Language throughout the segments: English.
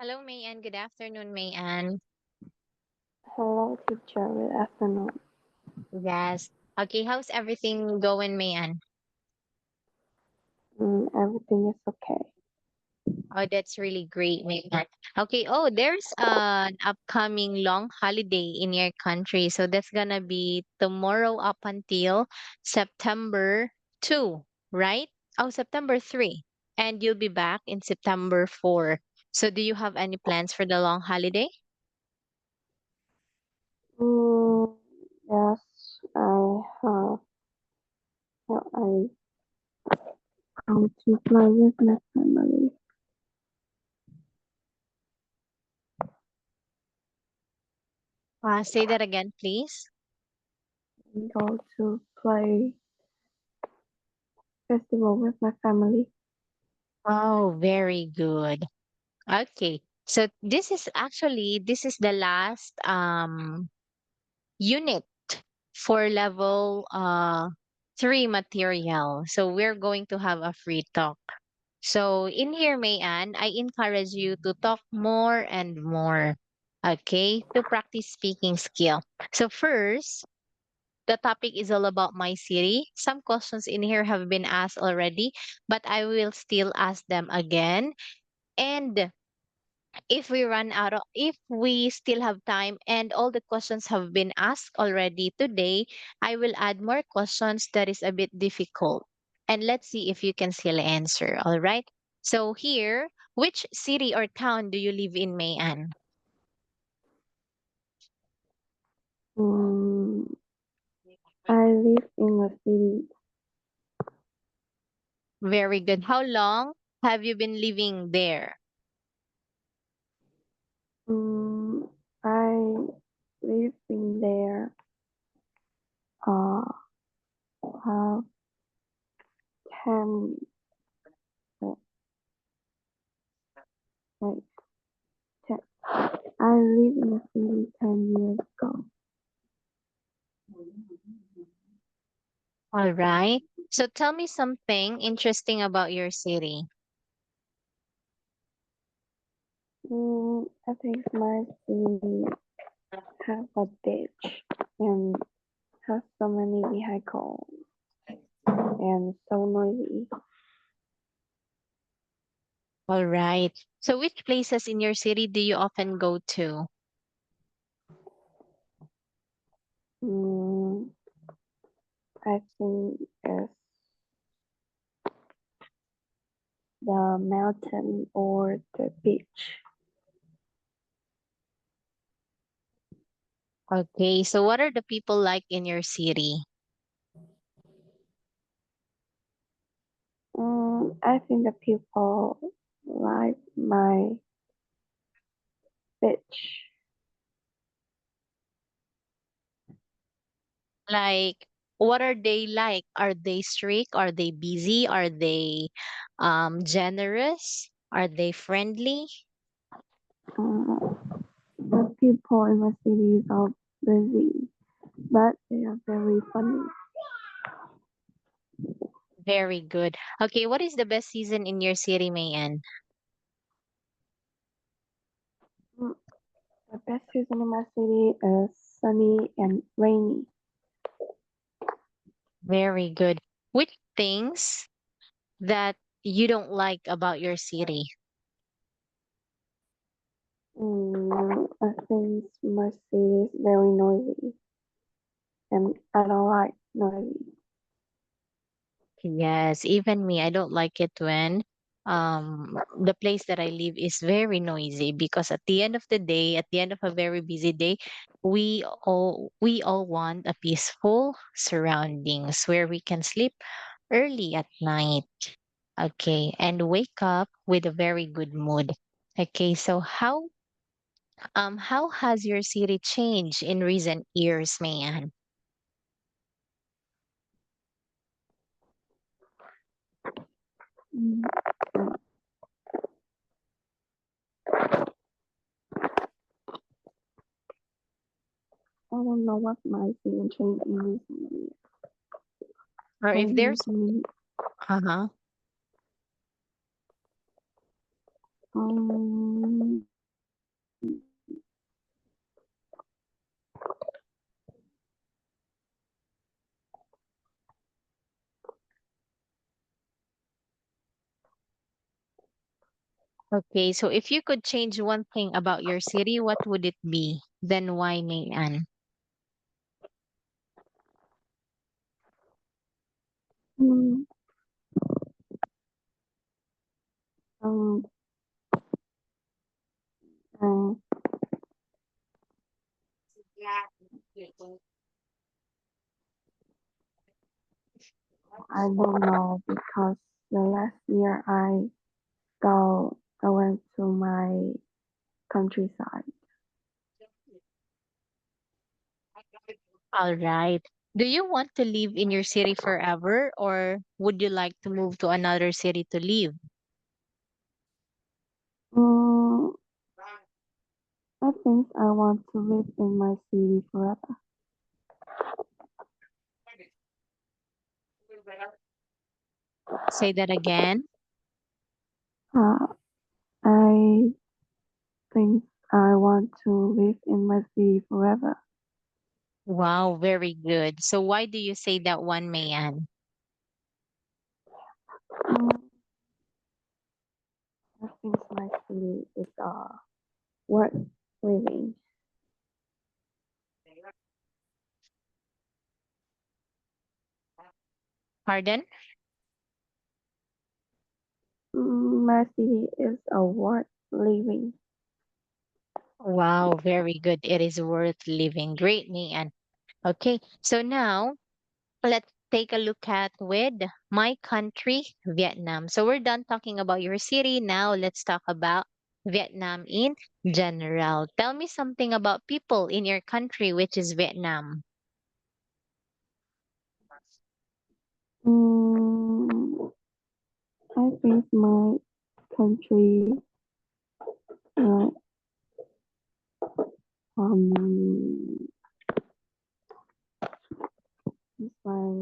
Hello, Mayan. Good afternoon, Mayan. Hello, teacher. Good afternoon. Yes. Okay, how's everything going, Mayan? Everything is okay. Oh, that's really great, Mayan. Okay, oh, there's an upcoming long holiday in your country. So that's gonna be tomorrow up until September 2, right? Oh, September 3. And you'll be back in September 4. So do you have any plans for the long holiday? Mm, yes, I have. I go to play with my family. Say that again, please. Go to play festival with my family. Oh, very good. Okay. So this is the last unit for level 3 material. So we're going to have a free talk. So in here, Mayan, I encourage you to talk more and more. Okay, to practice speaking skill. So first, the topic is all about my city. Some questions in here have been asked already, but I will still ask them again. And if we still have time and all the questions have been asked already today, I will add more questions that is a bit difficult. And let's see if you can still answer. All right. So here, which city or town do you live in, Mayan? Mm, I live in a city. Very good. How long have you been living there? Mm, I live in there. Uh, have 10. Wait, 10. I live in a city 10 years ago. All right. So tell me something interesting about your city. I think my city have a beach and has so many vehicles and so noisy. All right. So which places in your city do you often go to? Mm, I think it's the mountain or the beach. Okay, so what are the people like in your city? I think the people like my beach. Like, what are they like? Are they strict? Are they busy? Are they generous? Are they friendly? The people in my city are busy, but they are very funny. Very good. Okay, what is the best season in your city, Mayan? Mm, The best season in my city is sunny and rainy. Very good. Which things that you don't like about your city? I think my city is very noisy, and I don't like noisy. Yes, even me, I don't like it when the place that I live is very noisy because at the end of the day, at the end of a very busy day, we all want a peaceful surroundings where we can sleep early at night. Okay, and wake up with a very good mood. Okay, so how has your city changed in recent years, Mayan? Mm, I don't know what my city changed in recent years. Or Can if you there's give me? uh-huh. Um, Okay, so if you could change one thing about your city, what would it be? Then why Mayan? Mm, um, uh, I don't know because the last year I went to my countryside. All right. Do you want to live in your city forever or would you like to move to another city to live? Mm, I think I want to live in my city forever. Say that again. Uh, I think I want to live in my city forever. Wow, very good. So why do you say that one, Mayan? Mm, I think my city is worth living. Pardon? My city is worth living. Wow, very good. It is worth living. Great, Mayan. Okay, so now let's take a look at with my country, Vietnam. So we're done talking about your city. Now let's talk about Vietnam in general. Tell me something about people in your country, which is Vietnam. Mm, I think my country, uh, um, my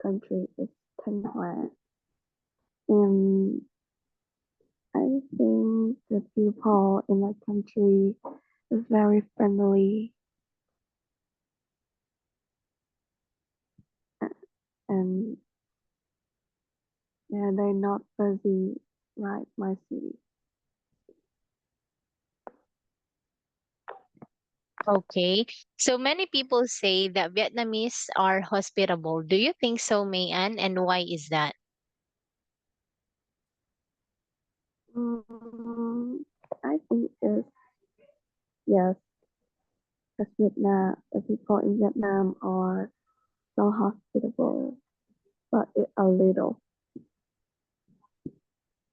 country is Thanh Hoa, and I think the people in my country is very friendly and yeah, they're not busy like my city. Okay. So many people say that Vietnamese are hospitable. Do you think so, Mayan? And why is that? Mm, I think it's yes, because Vietnam, the people in Vietnam are so hospitable, but a little.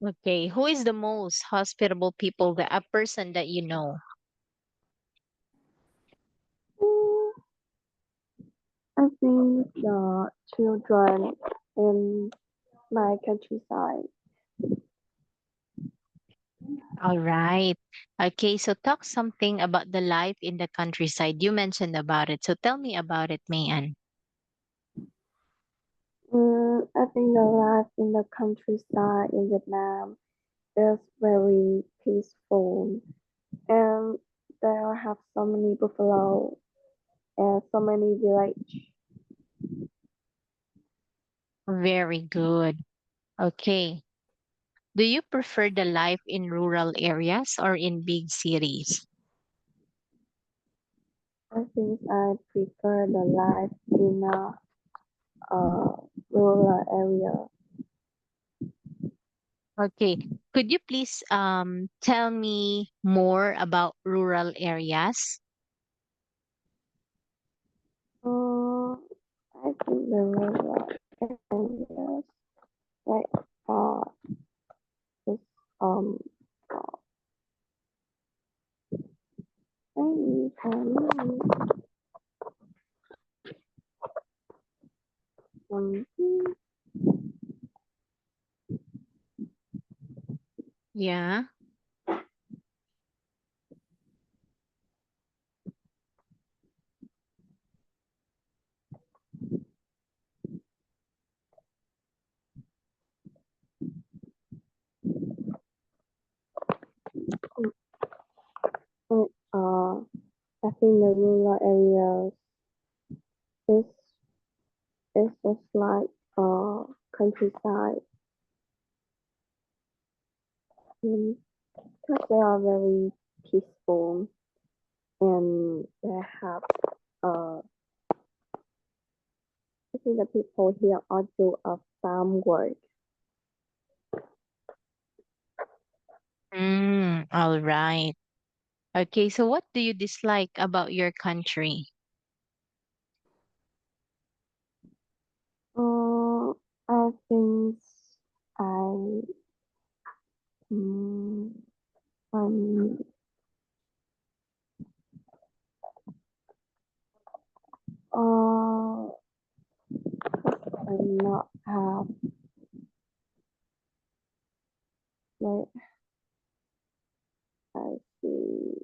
Okay. Who is the most hospitable people, a person that you know? Mm, I think the children in my countryside. All right. Okay, so talk something about the life in the countryside. You mentioned about it. So tell me about it, Mayan. I think the life in the countryside in Vietnam is very peaceful, and there have so many buffalo and so many village. Very good. Okay. Do you prefer the life in rural areas or in big cities? I think I prefer the life in a rural area. Okay. Could you please tell me more about rural areas? Um, I think the rural areas like uh is um maybe for me um Yeah. uh I think the rural areas is is just like countryside. Mm, because they are very peaceful and they have I think the people here all do a farm work. All right. Okay, so what do you dislike about your country? I think I mm, I'm uh I'm not have like I see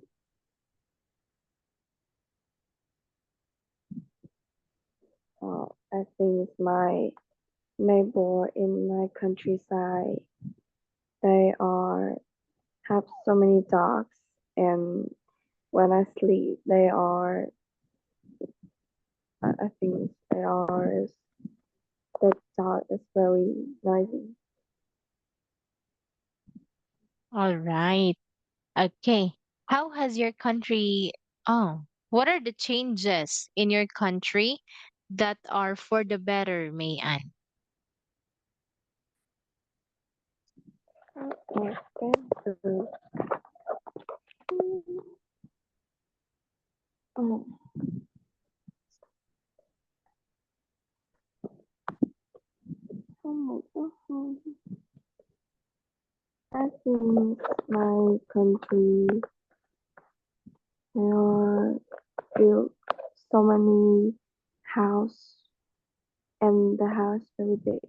I think my neighbor in my countryside they are have so many dogs and when I sleep they are I think they are the dog is very noisy. All right. Okay. How has your country, what are the changes in your country that are for the better, Mayan? Okay, so, um, I think my country there are built so many house and the house very big.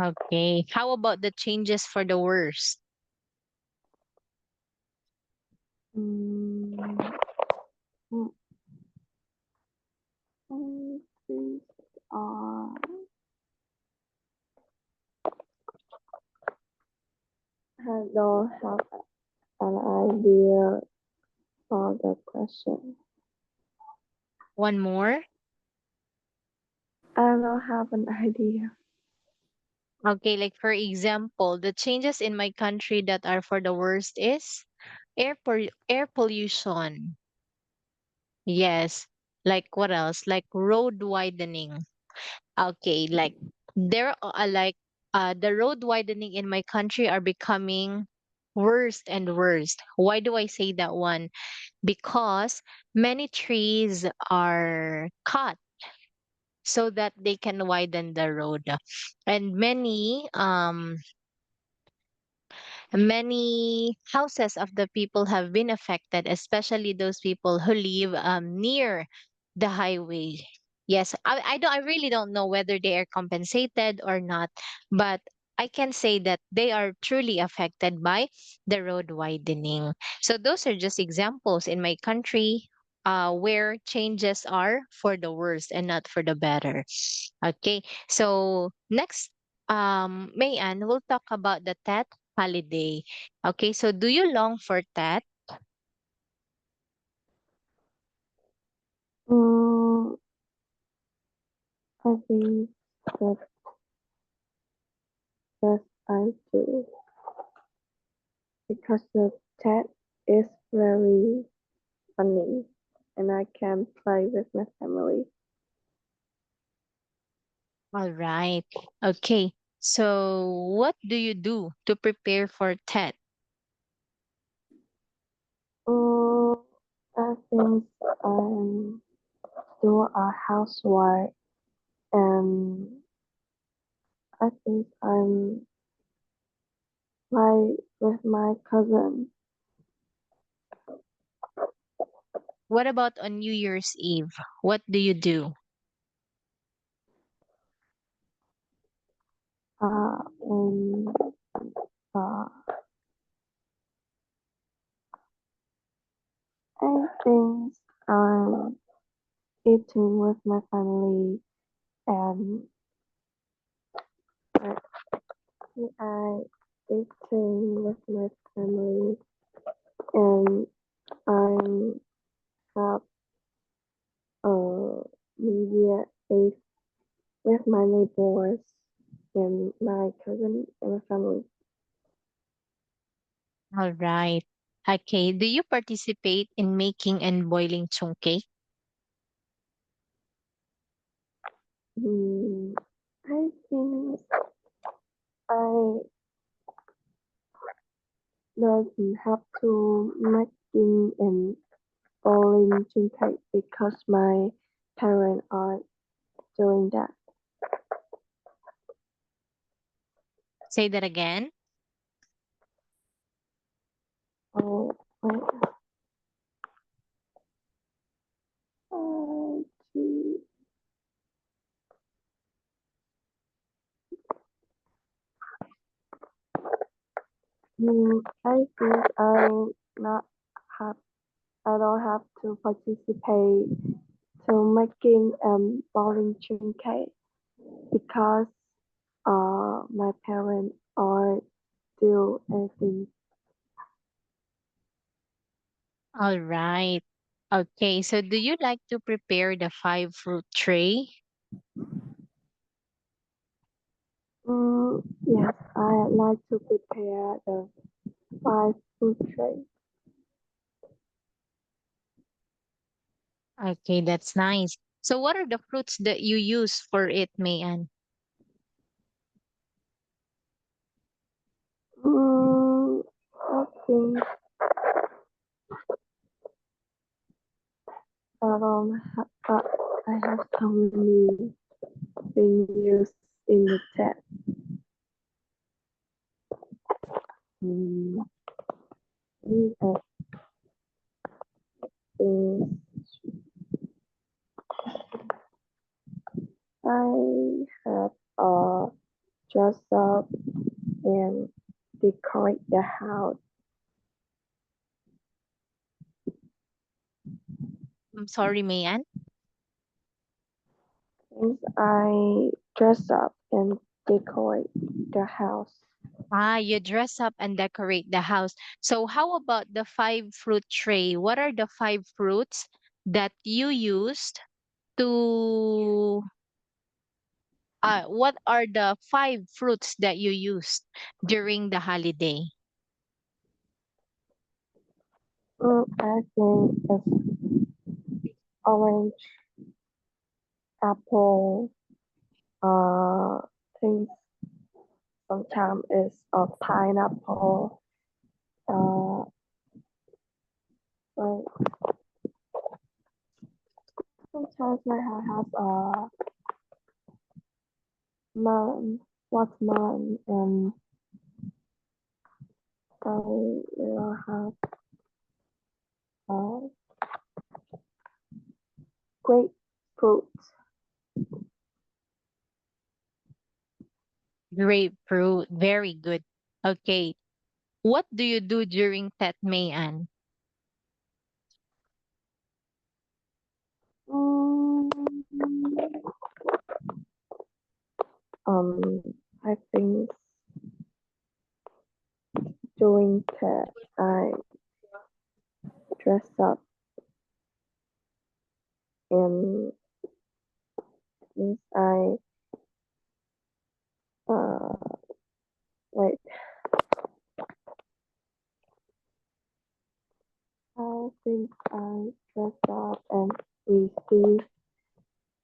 Okay. How about the changes for the worst? Mm, mm, I think I don't have an idea for the question. One more? I don't have an idea. Okay, like for example, the changes in my country that are for the worst is air pollution. Yes. Like what else? Like road widening. Okay, like there are like the road widening in my country are becoming worse and worse. Why do I say that one? Because many trees are cut so that they can widen the road. And many houses of the people have been affected, especially those people who live near the highway. Yes, I really don't know whether they are compensated or not, but I can say that they are truly affected by the road widening. So those are just examples in my country where changes are for the worse and not for the better. Okay, so next, Mayan, we'll talk about the Tet holiday. Okay, so do you long for Tet? Mm, I think that yes, I do because the chat is very funny and I can play with my family. All right. Okay. So what do you do to prepare for Tet? Mm, I think I do a housework and I think I'm play with my cousin. What about on New Year's Eve? What do you do? And uh, I think I'm eating with my family and I, I eating with my family and I'm have a media space with my neighbors and my cousin. All right. Okay. Do you participate in making and boiling chungke? Hmm, I think I doesn't have to making and boiling cake because my parents are doing that. Say that again. Oh, wait, gee, I think not have I don't have to participate to making boiling cake because my parents are do everything. All right. Okay. So do you like to prepare the five fruit tray? Yes, I like to prepare the five food tray. Okay, that's nice. So what are the fruits that you use for it, Mayan? I think I have so many things used in the chat. Mm, these are things I have dress up and decorate the house. I'm sorry, Mayan. Things I dress up and decorate the house. Ah, you dress up and decorate the house. So how about the five fruit tray? What are the five fruits that you used to what are the five fruits that you used during the holiday? I think it's orange, apple, uh, things sometimes it's a pineapple, uh, like sometimes my house has a melon, watermelon, and I will have uh, grapefruit. Grapefruit. Very good. Okay. What do you do during Tet Mayan? Mm, I think during that I dress up and since uh like I think I dress up and receive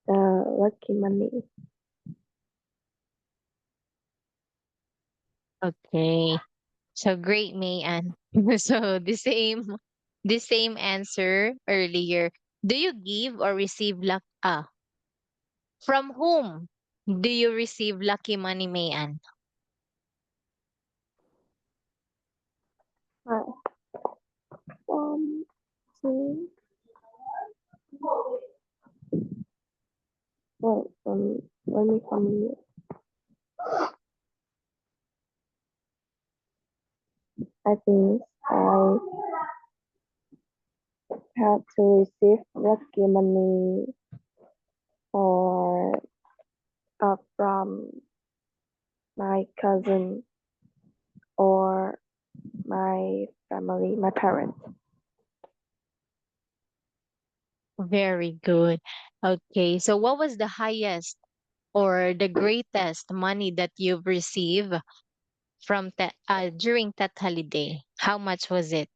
the lucky money. Okay. So great, Mayan. So the same answer earlier. Do you give or receive from whom do you receive lucky money, Mayan? Uh, one, two, wait, let me come here. I think I had to receive lucky money or from my cousin or my family, my parents. Very good. Okay. So what was the highest or the greatest money that you've received from that during that holiday? How much was it?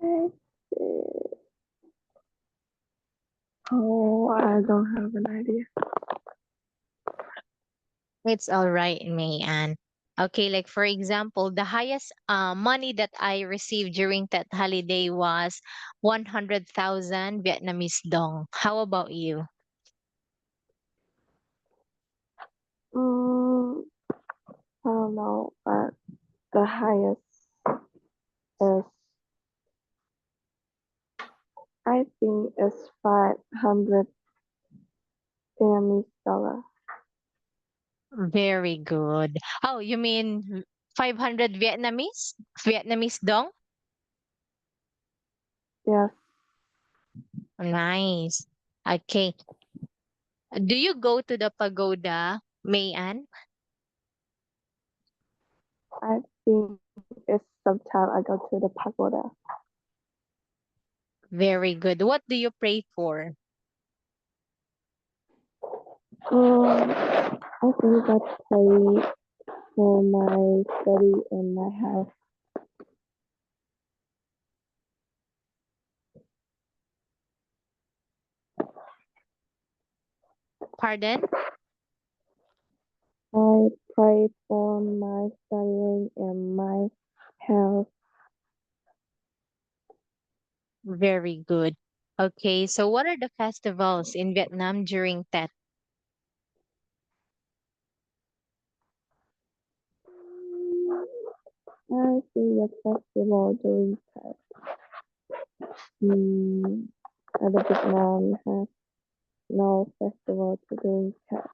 Let's see. Oh, I don't have an idea. It's all right, Mayan. Okay, like for example, the highest money that I received during that holiday was 100,000 Vietnamese dong. How about you? Mm, I don't know, but the highest is, I think, is 500 Vietnamese dollar. Very good. Oh, you mean 500 Vietnamese dong? Yes, Nice. Okay. Do you go to the pagoda, Mayan? I think it's sometime I go to the pagoda. Very good. What do you pray for? I think I pray for my study and my health. Pardon? I pray for my studying and my health. Very good. Okay, so what are the festivals in Vietnam during Tet? I see the festival during Tet. The Vietnam has no festival during Tet.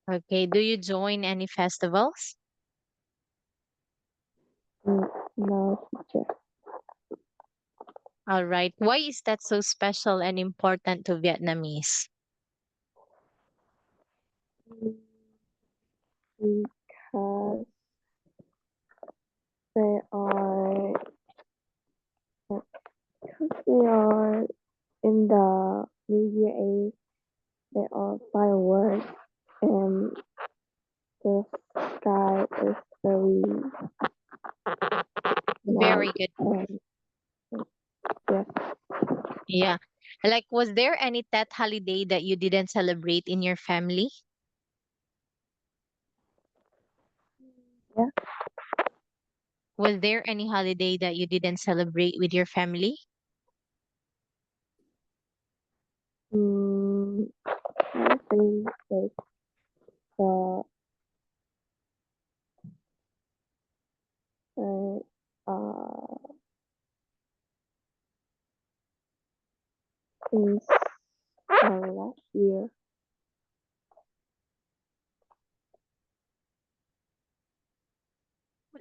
Okay, do you join any festivals? No teacher. All right. Why is that so special and important to Vietnamese? Because they are because they are in the New Year Eve, there are fireworks and the sky is very Very light good. and yes, Yeah. Like, was there any Tet holiday that you didn't celebrate in your family? yeah. Was there any holiday that you didn't celebrate with your family? Mm, I think it's the uh, since last year.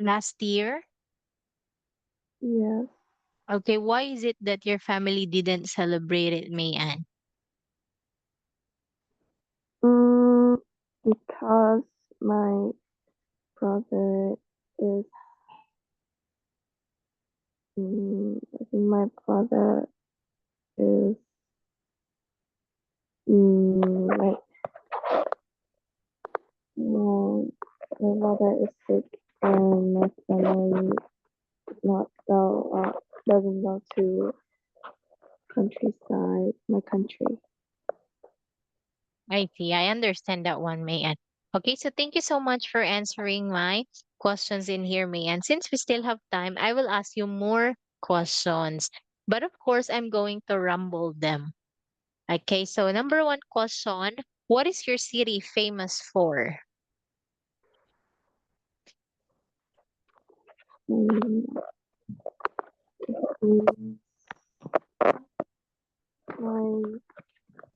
Last year? Yes. Okay, why is it that your family didn't celebrate it, Mayan? Mm, because my brother is I think my brother is like my mother is sick and my family not go doesn't go to countryside my country. I see. I understand that one, Mayan. Okay, so thank you so much for answering my questions in here, Mayan. Since we still have time, I will ask you more questions. But of course, I'm going to rumble them. Okay, so number one question, what is your city famous for? Mm, mm, my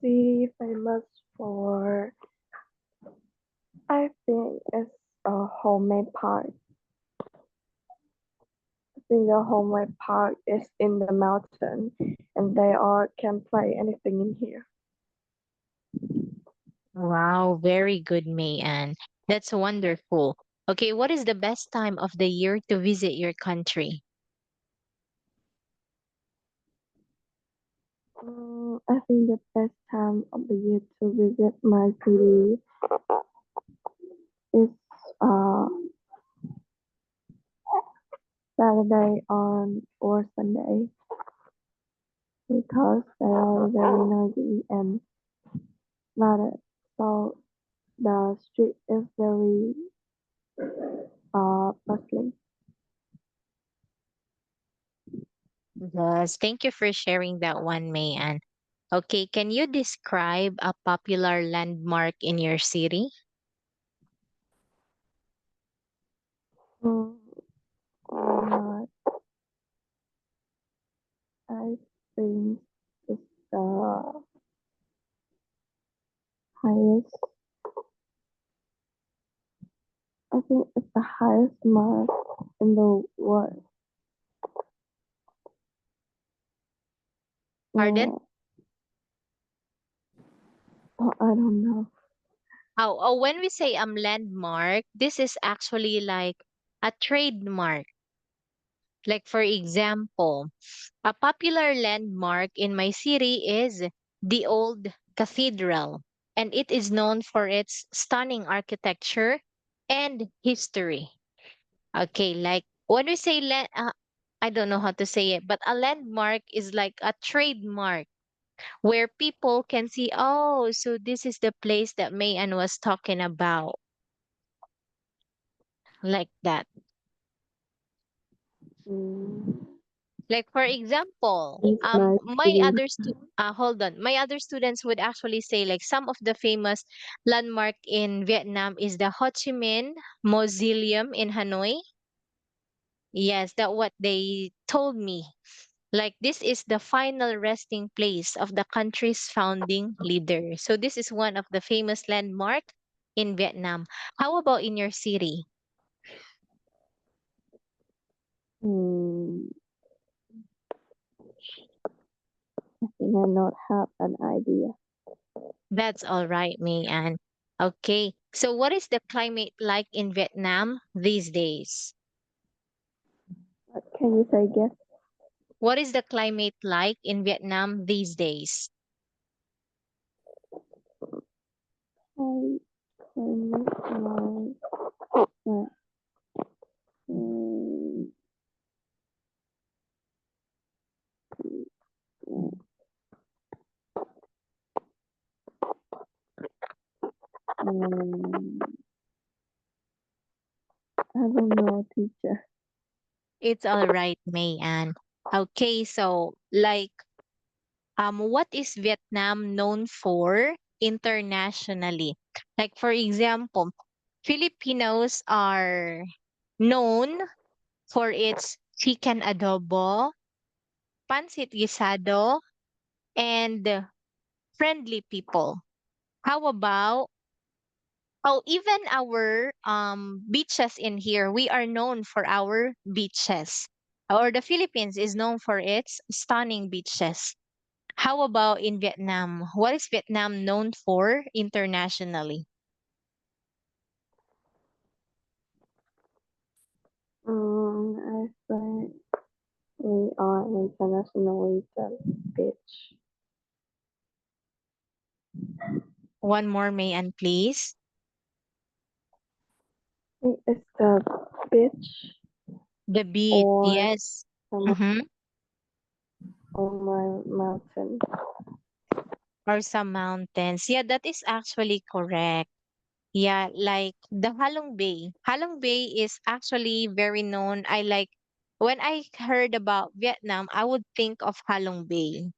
city famous for I think it's a homemade park. I think the homemade park is in the mountain and they all can play anything in here. Wow, very good, Mayan. That's wonderful. Okay, what is the best time of the year to visit your country? I think the best time of the year to visit my city is uh Saturday on or Sunday because they are very noisy and loud. So the street is very bustling. Yes, thank you for sharing that one, Mayan. Okay, can you describe a popular landmark in your city? Mm, uh, I think it's the highest. I think it's the highest mark in the world. Pardon? Uh, I don't know. When we say landmark, this is actually like a trademark. Like for example, a popular landmark in my city is the old cathedral, and it is known for its stunning architecture and history. Okay, like when we say I don't know how to say it, but a landmark is like a trademark where people can see, oh, so this is the place that Mayan was talking about, like that. Mm, Like for example, it's my my city. hold on, my other students would actually say like some of the famous landmark in Vietnam is the Ho Chi Minh Mausoleum in Hanoi. Yes, that what they told me. Like this is the final resting place of the country's founding leader. So this is one of the famous landmark in Vietnam. How about in your city? Hmm, I think I not have an idea. That's all right, May Ann. Okay. So what is the climate like in Vietnam these days? What can you say again? What is the climate like in Vietnam these days? I climate like mm, mm, I don't know, teacher. It's all right, May Ann. Okay, so like what is Vietnam known for internationally? Like for example, Filipinos are known for its chicken adobo, pancit guisado, and friendly people. How about even our beaches in here, we are known for our beaches. Or the Philippines is known for its stunning beaches. How about in Vietnam? What is Vietnam known for internationally? I think we are internationally the beach. One more, Mayan, please. It's the beach The beach, or yes. some Mm-hmm. on my mountain. Or some mountains. Yeah, that is actually correct. Yeah, like the Halong Bay. Halong Bay is actually very known. I like when I heard about Vietnam, I would think of Halong Bay.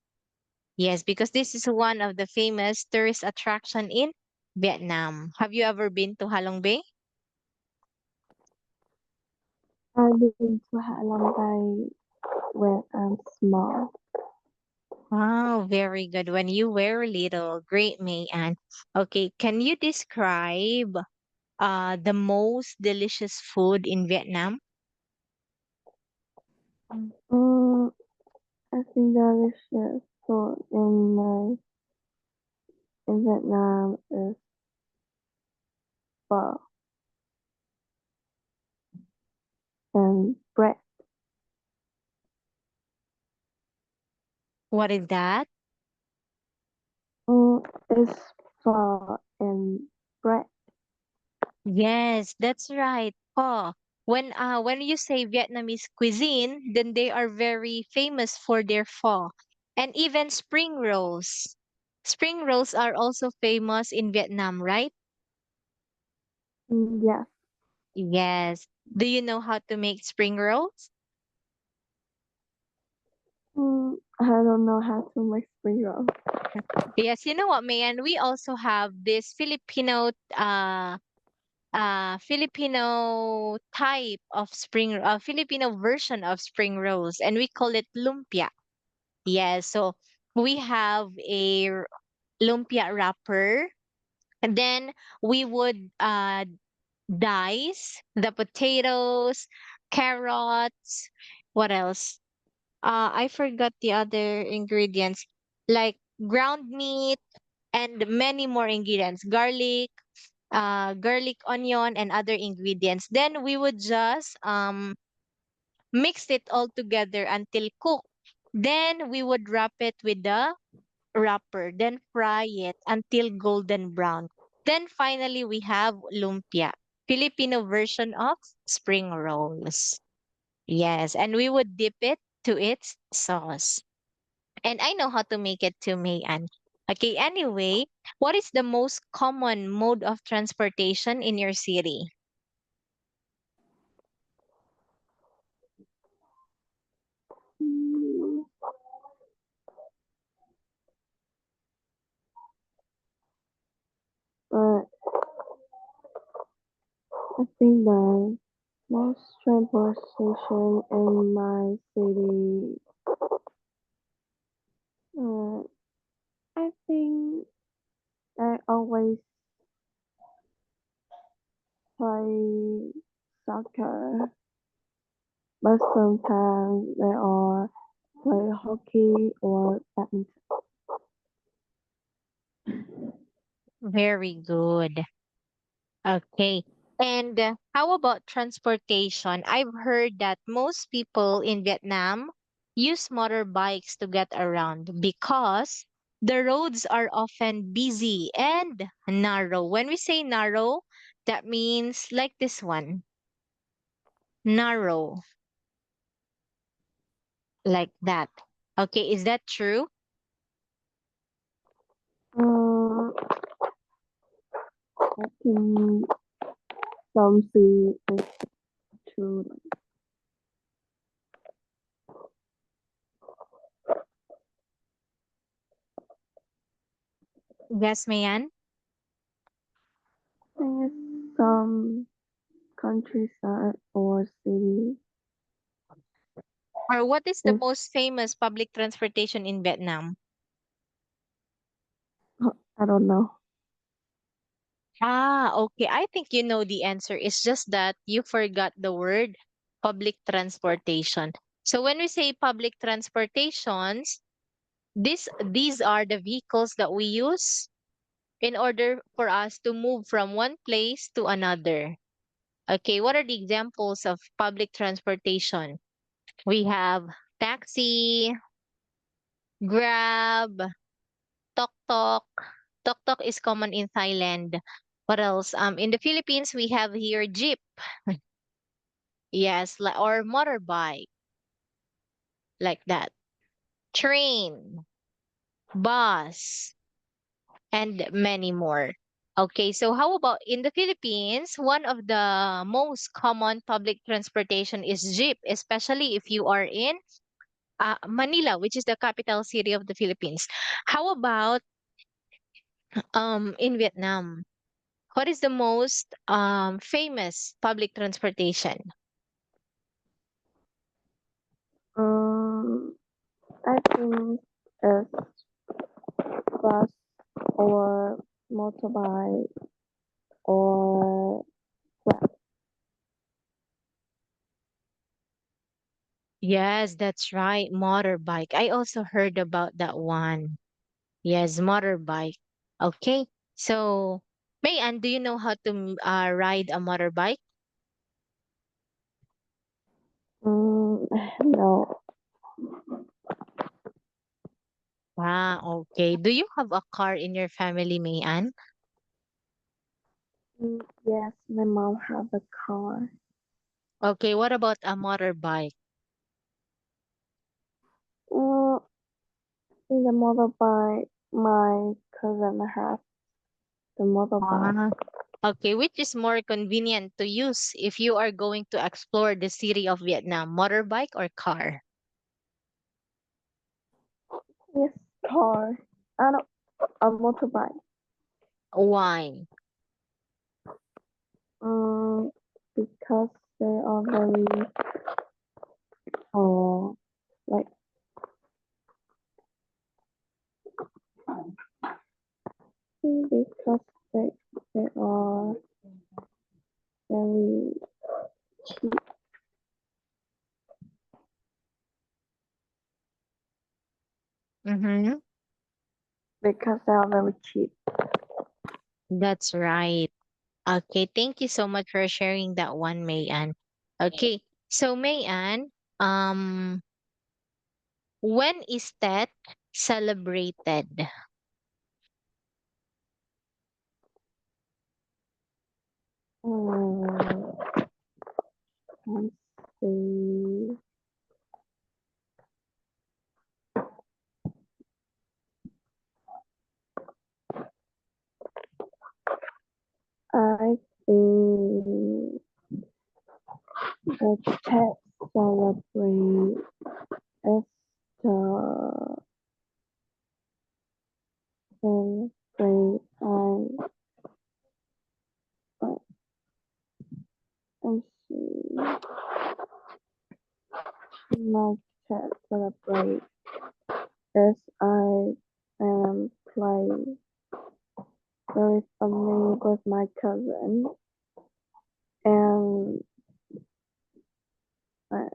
Yes, because this is one of the famous tourist attraction in Vietnam. Have you ever been to Halong Bay? I've been to Halong Bay when I'm small. Wow, very good. When you were little, great, May Ann. Okay, can you describe the most delicious food in Vietnam? Mm, I think delicious food in Vietnam is pho and bread. What is that? is pho and bread. Yes, that's right. Oh, when you say Vietnamese cuisine, then they are very famous for their pho and even spring rolls. Spring rolls are also famous in Vietnam, right? Yes. Yes. Do you know how to make spring rolls? I don't know how to make spring roll. Yes, you know what, Mayan? We also have this Filipino type of Filipino version of spring rolls, and we call it lumpia. Yes, so we have a lumpia wrapper, and then we would dice the potatoes, carrots, what else? I forgot the other ingredients, like ground meat and many more ingredients, garlic, onion, and other ingredients. Then we would just mix it all together until cooked. Then we would wrap it with the wrapper, then fry it until golden brown. Then finally we have lumpia, Filipino version of spring rolls. Yes, and we would dip it to its sauce. And I know how to make it too, Mayan. Okay, anyway, what is the most common mode of transportation in your city? Mm, But I think the most transportation in my city, uh, I think I always play soccer, but sometimes they are play hockey or badminton. Very good. Okay. And how about transportation? I've heard that most people in Vietnam use motorbikes to get around because the roads are often busy and narrow. When we say narrow, that means like this one, narrow, like that. Okay, is that true? Uh, I think some see is true. Yes, Mayan. I think it's some countryside or city Or what is the is most famous public transportation in Vietnam? I don't know. Ah, okay. I think you know the answer. It's just that you forgot the word public transportation. So when we say public transportations, these are the vehicles that we use in order for us to move from one place to another. Okay, what are the examples of public transportation? We have taxi, Grab, Tok Tok. Tok Tok is common in Thailand. What else? In the Philippines, we have here Jeep. Yes, or motorbike, like that. Train, bus, and many more. Okay, so how about in the Philippines? One of the most common public transportation is Jeep, especially if you are in Manila, which is the capital city of the Philippines. How about in Vietnam? What is the most famous public transportation? Um, I think it's bus or motorbike or Grab. Yes, that's right. Motorbike. I also heard about that one. Yes, motorbike. Okay. So, Mayan, do you know how to ride a motorbike? Mm, no. Ah, okay. Do you have a car in your family, Mayan? Yes, my mom have a car. Okay, what about a motorbike? Well, in the motorbike, my cousin has the motorbike. Ah, okay, which is more convenient to use if you are going to explore the city of Vietnam, motorbike or car? Yes, car. I don't, a motorbike. Why? Um, because they are very, uh, like, because they are very cheap. Mm-hmm. Because they are very cheap. That's right. Okay, thank you so much for sharing that one, Mayan. Okay, so Mayan, um, when is that celebrated? Um, let's see. I think the Tet celebrate is the celebrate I let's see. My Tet celebrate is I play very funny with my cousin and uh,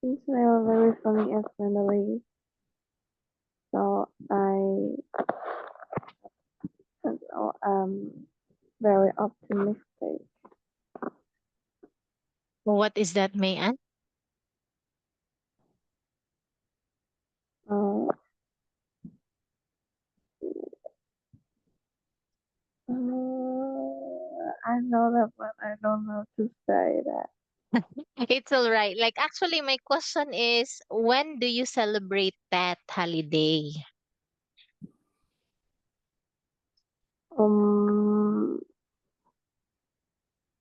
since they are very funny and friendly, so I very optimistic. What is that, Mayan? Uh, I know that, but I don't know to say that. It's all right. Like, actually, my question is, when do you celebrate that holiday? Um,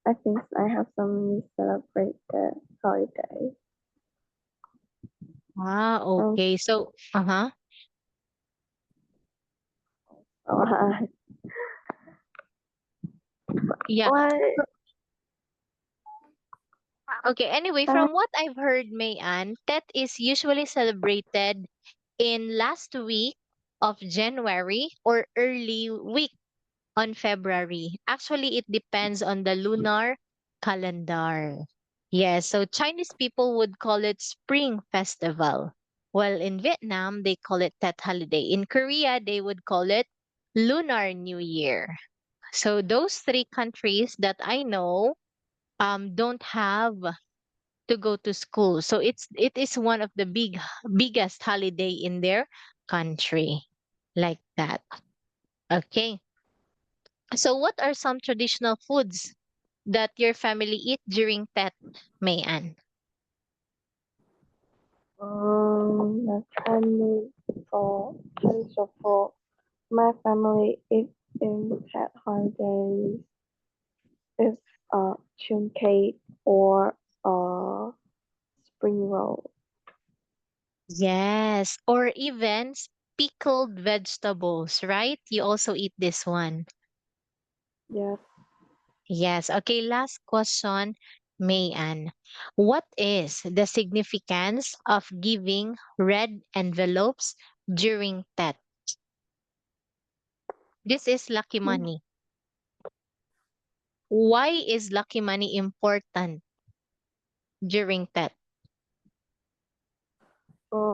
I think I have some celebrate the holiday. Ah, Um, okay. So, uh-huh. so Yeah. what? Okay. Anyway, Uh, from what I've heard, Mayan, Tet is usually celebrated in last week of January or early week on February. Actually, it depends on the lunar calendar. Yes, so Chinese people would call it Spring Festival. While in Vietnam, they call it Tet Holiday. In Korea, they would call it Lunar New Year. So those three countries that I know don't have to go to school. So it is one of the biggest holiday in their country. Like that. Okay. So what are some traditional foods that your family eat during Tet, Mayan? the traditional for my family is in pet holidays is chum cake or spring roll. Yes, or even pickled vegetables, right? You also eat this one. Yes. Yes. Okay, last question, Mayan. What is the significance of giving red envelopes during Tet? This is lucky money. Why is lucky money important during Tet?